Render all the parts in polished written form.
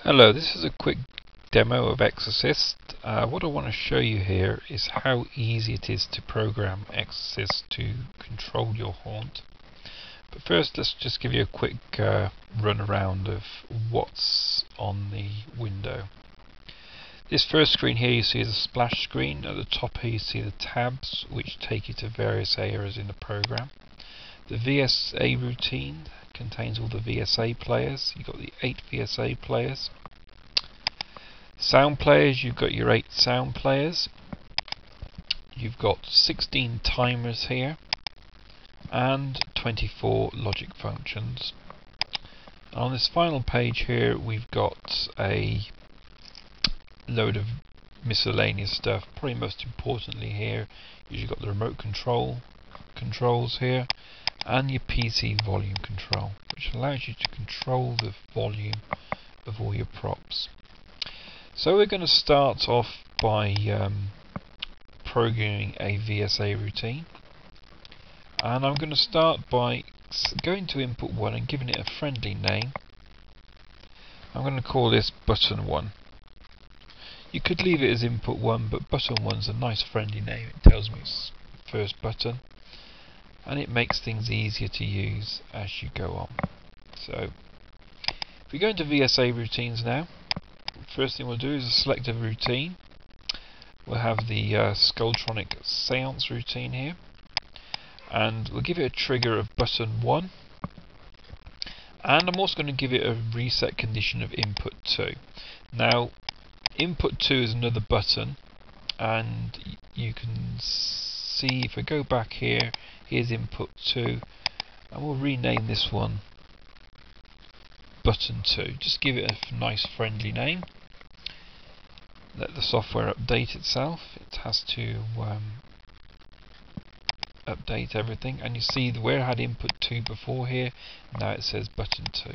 Hello, this is a quick demo of Exorcist. What I want to show you here is how easy it is to program Exorcist to control your haunt. But first, let's just give you a quick run around of what's on the window. This first screen here you see is a splash screen. At the top here you see the tabs which take you to various areas in the program. The VSA routine contains all the VSA players. You've got the 8 VSA players. Sound players, you've got your 8 sound players. You've got 16 timers here and 24 logic functions. On this final page here we've got a load of miscellaneous stuff. Probably most importantly here is you've got the remote controls here and your PC volume control, which allows you to control the volume of all your props. So we're going to start off by programming a VSA routine, and I'm going to start by going to input 1 and giving it a friendly name. I'm going to call this button 1. You could leave it as input 1, but button 1 is a nice friendly name. It tells me it's the first button, and it makes things easier to use as you go on. So if we go into VSA routines now, first thing we'll do is select a routine. We'll have the Skulltronic Seance routine here, and we'll give it a trigger of button 1, and I'm also going to give it a reset condition of input 2. Now input 2 is another button, and you can see if I go back here, here's input 2, and we'll rename this one button 2. Just give it a nice friendly name. Let the software update itself. It has to update everything, and you see where it had input 2 before here, now it says button 2.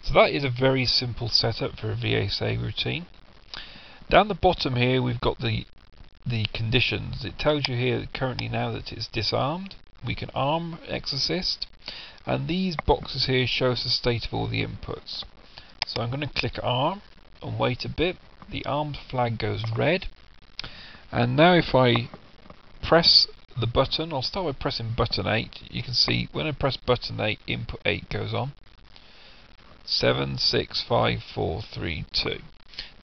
So that is a very simple setup for a VSA routine. Down the bottom here we've got the conditions. It tells you here currently now that it's disarmed. We can arm Exorcist, and these boxes here show us the state of all the inputs. So I'm going to click arm and wait a bit. The armed flag goes red, and now if I press the button, I'll start by pressing button 8. You can see when I press button 8, input 8 goes on. 7, 6, 5, 4, 3, 2.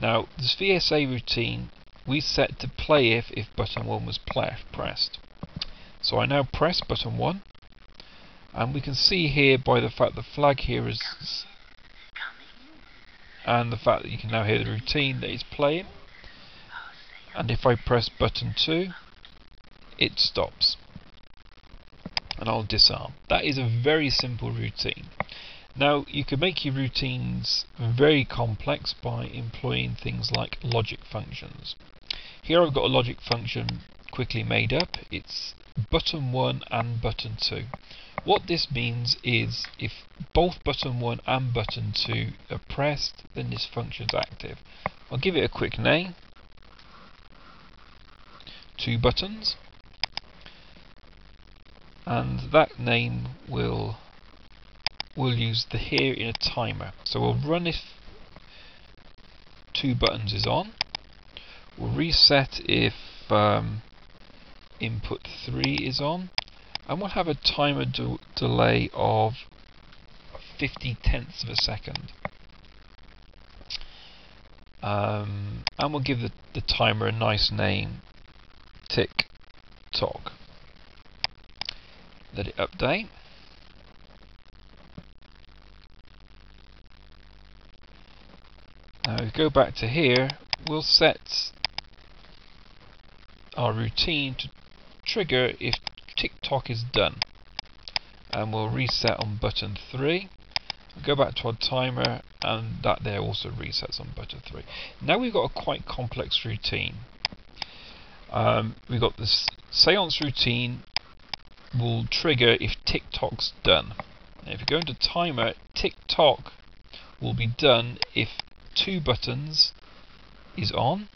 Now this VSA routine we set to play if button 1 was pressed. So I now press button 1, and we can see here by the fact the flag here is, and the fact that you can now hear the routine that it's playing, and if I press button 2 it stops and I'll disarm. That is a very simple routine. Now you can make your routines very complex by employing things like logic functions. Here I've got a logic function quickly made up. It's button 1 and button 2. What this means is if both button 1 and button 2 are pressed, then this function is active. I'll give it a quick name, 2 buttons, and that name we'll use the here in a timer. So we'll run if 2 buttons is on, we'll reset if input 3 is on, and we'll have a timer delay of 50/10 of a second. And we'll give the timer a nice name, tick tock. Let it update. Now if we go back to here, we'll set our routine to trigger if tick-tock is done, and we'll reset on button 3. We'll go back to our timer, and that there also resets on button 3. Now we've got a quite complex routine. We've got this seance routine will trigger if tick-tock's done. Now if you go into timer, tick-tock will be done if 2 buttons is on,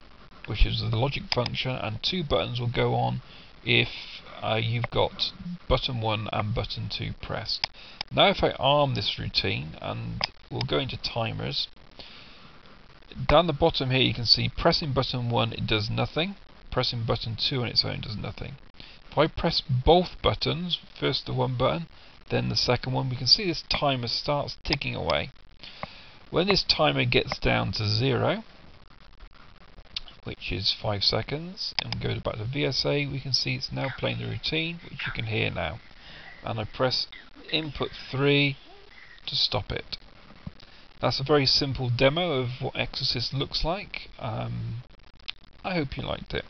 which is the logic function, and 2 buttons will go on if you've got button 1 and button 2 pressed. Now if I arm this routine, and we'll go into timers, Down the bottom here you can see pressing button 1 it does nothing, pressing button 2 on its own does nothing. If I press both buttons, first the one button, then the second one, we can see this timer starts ticking away. When this timer gets down to 0, which is 5 seconds, and we go back to VSA, we can see it's now playing the routine, which you can hear now. And I press input 3 to stop it. That's a very simple demo of what Exorcist looks like. I hope you liked it.